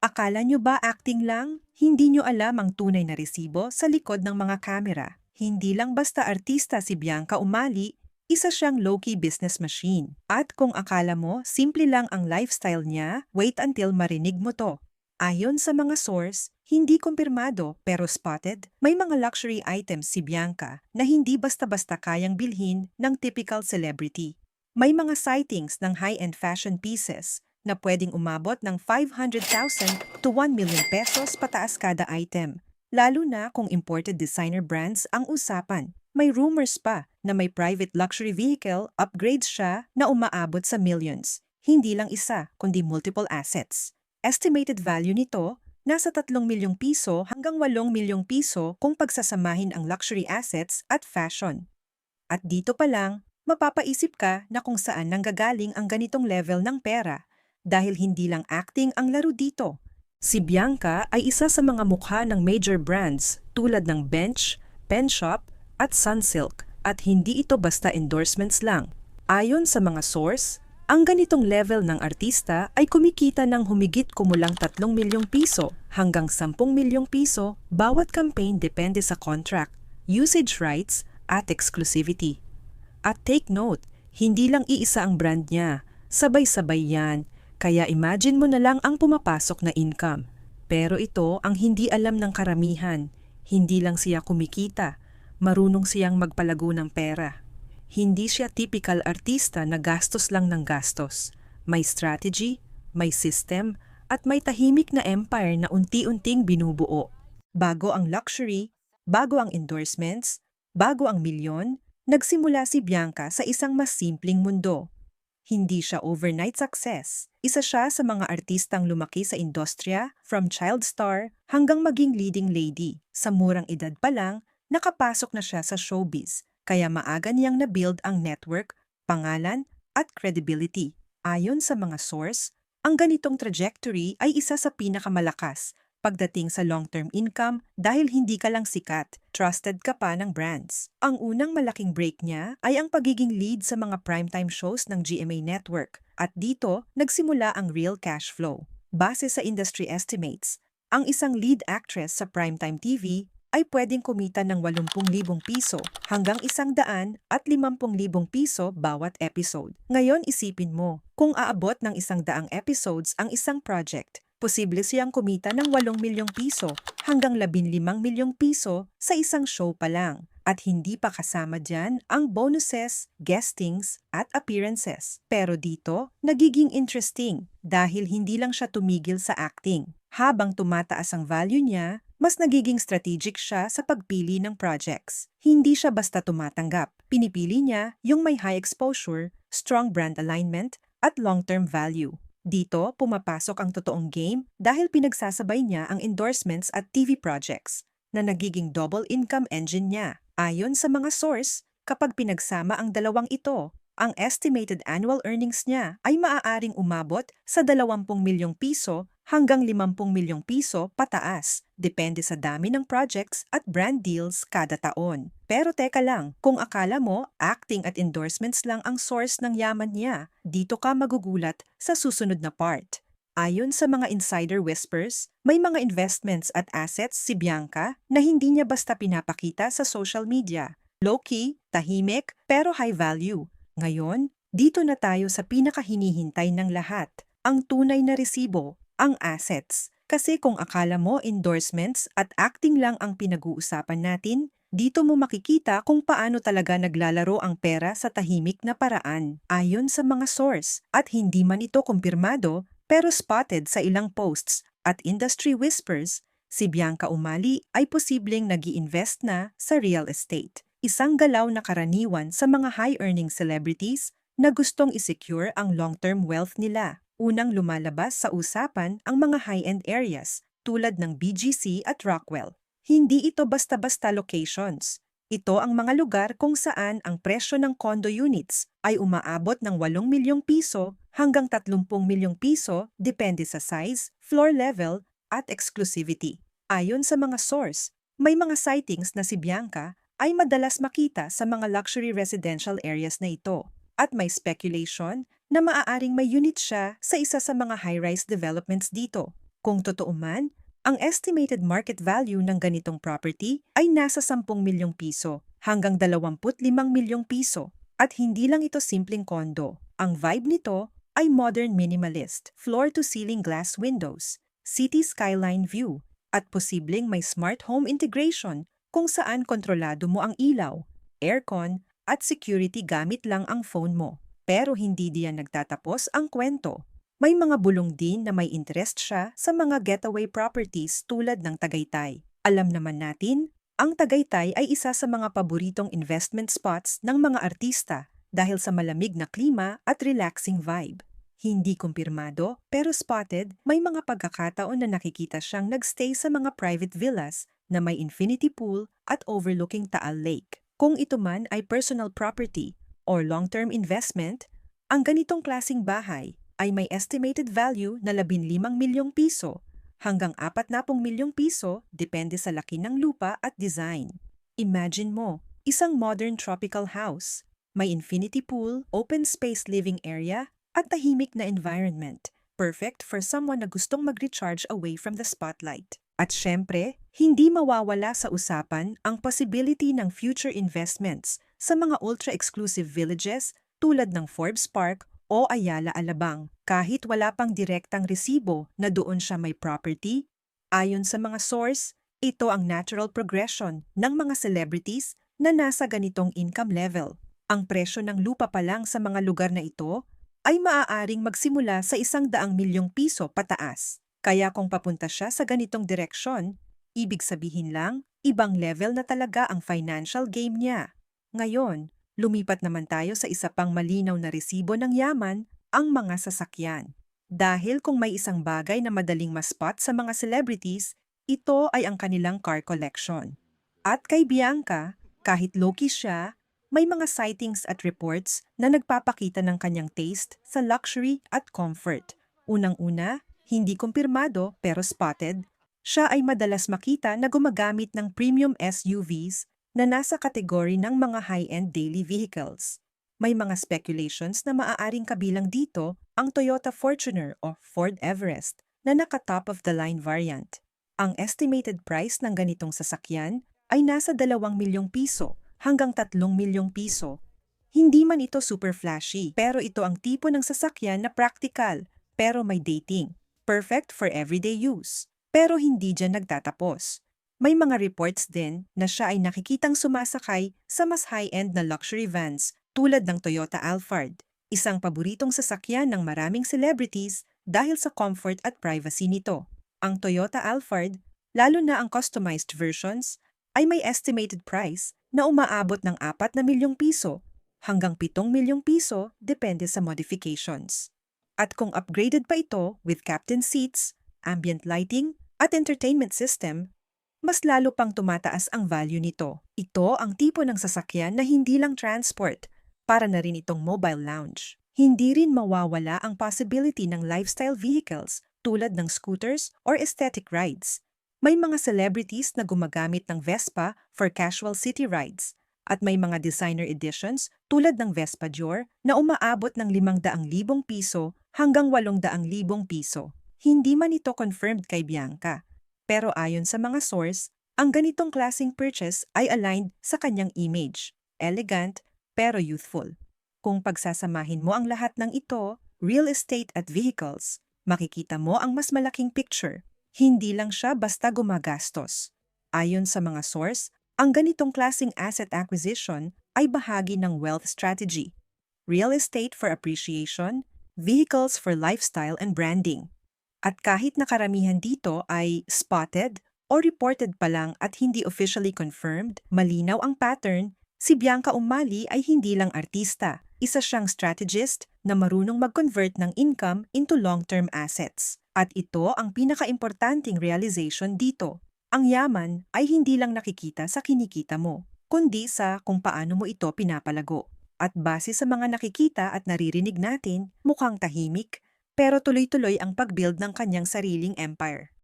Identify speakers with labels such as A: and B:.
A: Akala nyo ba acting lang? Hindi nyo alam ang tunay na resibo sa likod ng mga kamera. Hindi lang basta artista si Bianca Umali, isa siyang low-key business machine. At kung akala mo simple lang ang lifestyle niya, wait until marinig mo to. Ayon sa mga source, hindi kumpirmado pero spotted, may mga luxury items si Bianca na hindi basta-basta kayang bilhin ng typical celebrity. May mga sightings ng high-end fashion pieces na pwedeng umabot ng 500,000 to 1 million pesos pataas kada item. Lalo na kung imported designer brands ang usapan. May rumors pa na may private luxury vehicle upgrades siya na umaabot sa millions. Hindi lang isa, kundi multiple assets. Estimated value nito, nasa 3 milyong piso hanggang 8 milyong piso kung pagsasamahin ang luxury assets at fashion. At dito pa lang, mapapaisip ka na kung saan nanggagaling ang ganitong level ng pera dahil hindi lang acting ang laro dito. Si Bianca ay isa sa mga mukha ng major brands tulad ng Bench, Penshop at Sunsilk at hindi ito basta endorsements lang. Ayon sa mga source, ang ganitong level ng artista ay kumikita ng humigit kumulang 3 milyong piso hanggang 10 milyong piso bawat campaign depende sa contract, usage rights at exclusivity. At take note, hindi lang iisa ang brand niya, sabay-sabay yan, kaya imagine mo na lang ang pumapasok na income. Pero ito ang hindi alam ng karamihan, hindi lang siya kumikita, marunong siyang magpalago ng pera. Hindi siya typical artista na gastos lang ng gastos. May strategy, may system, at may tahimik na empire na unti-unting binubuo. Bago ang luxury, bago ang endorsements, bago ang milyon, nagsimula si Bianca sa isang mas simpleng mundo. Hindi siya overnight success. Isa siya sa mga artistang lumaki sa industriya, from child star hanggang maging leading lady. Sa murang edad pa lang, nakapasok na siya sa showbiz, kaya maaga niyang na-build ang network, pangalan, at credibility. Ayon sa mga source, ang ganitong trajectory ay isa sa pinakamalakas pagdating sa long-term income dahil hindi ka lang sikat, trusted ka pa ng brands. Ang unang malaking break niya ay ang pagiging lead sa mga primetime shows ng GMA Network at dito nagsimula ang real cash flow. Base sa industry estimates, ang isang lead actress sa primetime TV ay pwedeng kumita ng 80,000 piso hanggang 150,000 piso bawat episode. Ngayon isipin mo, kung aabot ng 100 episodes ang isang project, posible siyang kumita ng 8 milyong piso hanggang 15 milyong piso sa isang show pa lang. At hindi pa kasama dyan ang bonuses, guestings, at appearances. Pero dito, nagiging interesting dahil hindi lang siya tumigil sa acting. Habang tumataas ang value niya, mas nagiging strategic siya sa pagpili ng projects. Hindi siya basta tumatanggap. Pinipili niya yung may high exposure, strong brand alignment, at long-term value. Dito, pumapasok ang totoong game dahil pinagsasabay niya ang endorsements at TV projects na nagiging double income engine niya. Ayon sa mga source, kapag pinagsama ang dalawang ito, ang estimated annual earnings niya ay maaaring umabot sa 20 milyong piso hanggang 50 milyong piso pataas, depende sa dami ng projects at brand deals kada taon. Pero teka lang, kung akala mo acting at endorsements lang ang source ng yaman niya, dito ka magugulat sa susunod na part. Ayon sa mga insider whispers, may mga investments at assets si Bianca na hindi niya basta pinapakita sa social media. Low-key, tahimik, pero high value. Ngayon, dito na tayo sa pinakahinihintay ng lahat, ang tunay na resibo, ang assets. Kasi kung akala mo endorsements at acting lang ang pinag-uusapan natin, dito mo makikita kung paano talaga naglalaro ang pera sa tahimik na paraan. Ayon sa mga source, at hindi man ito kumpirmado, pero spotted sa ilang posts at industry whispers, si Bianca Umali ay posibleng nag-i-invest na sa real estate. Isang galaw na karaniwan sa mga high-earning celebrities na gustong isecure ang long-term wealth nila. Unang lumalabas sa usapan ang mga high-end areas tulad ng BGC at Rockwell. Hindi ito basta-basta locations. Ito ang mga lugar kung saan ang presyo ng condo units ay umaabot ng 8 milyong piso hanggang 30 milyong piso depende sa size, floor level, at exclusivity. Ayon sa mga source, may mga sightings na si Bianca ay madalas makita sa mga luxury residential areas na ito at may speculation na maaaring may unit siya sa isa sa mga high-rise developments dito. Kung totoo man, ang estimated market value ng ganitong property ay nasa 10 milyong piso hanggang 25 milyong piso. At hindi lang ito simpleng kondo. Ang vibe nito ay modern minimalist, floor-to-ceiling glass windows, city skyline view, at posibleng may smart home integration kung saan kontrolado mo ang ilaw, aircon, at security gamit lang ang phone mo. Pero hindi diyan nagtatapos ang kwento. May mga bulong din na may interest siya sa mga getaway properties tulad ng Tagaytay. Alam naman natin, ang Tagaytay ay isa sa mga paboritong investment spots ng mga artista dahil sa malamig na klima at relaxing vibe. Hindi kumpirmado pero spotted, may mga pagkakataon na nakikita siyang nagstay sa mga private villas na may infinity pool at overlooking Taal Lake. Kung ito man ay personal property or long-term investment, ang ganitong klasing bahay ay may estimated value na 15 milyong piso hanggang 40 milyong piso depende sa laki ng lupa at design. Imagine mo, isang modern tropical house, may infinity pool, open space living area, at tahimik na environment. Perfect for someone na gustong mag-recharge away from the spotlight. At syempre, hindi mawawala sa usapan ang possibility ng future investments sa mga ultra-exclusive villages tulad ng Forbes Park o Ayala Alabang. Kahit wala pang direktang resibo na doon siya may property, ayon sa mga source, ito ang natural progression ng mga celebrities na nasa ganitong income level. Ang presyo ng lupa pa lang sa mga lugar na ito ay maaaring magsimula sa 100 milyong piso pataas. Kaya kung papunta siya sa ganitong direksyon, ibig sabihin lang, ibang level na talaga ang financial game niya. Ngayon, lumipat naman tayo sa isa pang malinaw na resibo ng yaman, ang mga sasakyan. Dahil kung may isang bagay na madaling ma-spot sa mga celebrities, ito ay ang kanilang car collection. At kay Bianca, kahit low-key siya, may mga sightings at reports na nagpapakita ng kanyang taste sa luxury at comfort. Unang-una, hindi kumpirmado pero spotted, siya ay madalas makita na gumagamit ng premium SUVs na nasa kategory ng mga high-end daily vehicles. May mga speculations na maaaring kabilang dito ang Toyota Fortuner o Ford Everest na naka-top of the line variant. Ang estimated price ng ganitong sasakyan ay nasa 2 milyong piso hanggang 3 milyong piso. Hindi man ito super flashy, pero ito ang tipo ng sasakyan na practical pero may dating. Perfect for everyday use. Pero hindi dyan nagtatapos. May mga reports din na siya ay nakikitang sumasakay sa mas high-end na luxury vans tulad ng Toyota Alphard, isang paboritong sasakyan ng maraming celebrities dahil sa comfort at privacy nito. Ang Toyota Alphard, lalo na ang customized versions, ay may estimated price na umaabot ng 4 na milyong piso hanggang 7 milyong piso depende sa modifications. At kung upgraded pa ito with captain seats, ambient lighting, at entertainment system, mas lalo pang tumataas ang value nito. Ito ang tipo ng sasakyan na hindi lang transport, para na rin itong mobile lounge. Hindi rin mawawala ang possibility ng lifestyle vehicles tulad ng scooters or aesthetic rides. May mga celebrities na gumagamit ng Vespa for casual city rides, at may mga designer editions tulad ng Vespa Dior na umaabot ng 500,000 piso hanggang 800,000 piso. Hindi man ito confirmed kay Bianca, pero ayon sa mga source, ang ganitong klaseng purchase ay aligned sa kanyang image, elegant pero youthful. Kung pagsasamahin mo ang lahat ng ito, real estate at vehicles, makikita mo ang mas malaking picture. Hindi lang siya basta gumagastos. Ayon sa mga source, ang ganitong klaseng asset acquisition ay bahagi ng wealth strategy. Real estate for appreciation, vehicles for lifestyle and branding. At kahit na karamihan dito ay spotted o reported pa lang at hindi officially confirmed, malinaw ang pattern, si Bianca Umali ay hindi lang artista. Isa siyang strategist na marunong mag-convert ng income into long-term assets. At ito ang pinaka-importanting realization dito. Ang yaman ay hindi lang nakikita sa kinikita mo, kundi sa kung paano mo ito pinapalago. At base sa mga nakikita at naririnig natin, mukhang tahimik, pero tuloy-tuloy ang pag-build ng kanyang sariling empire.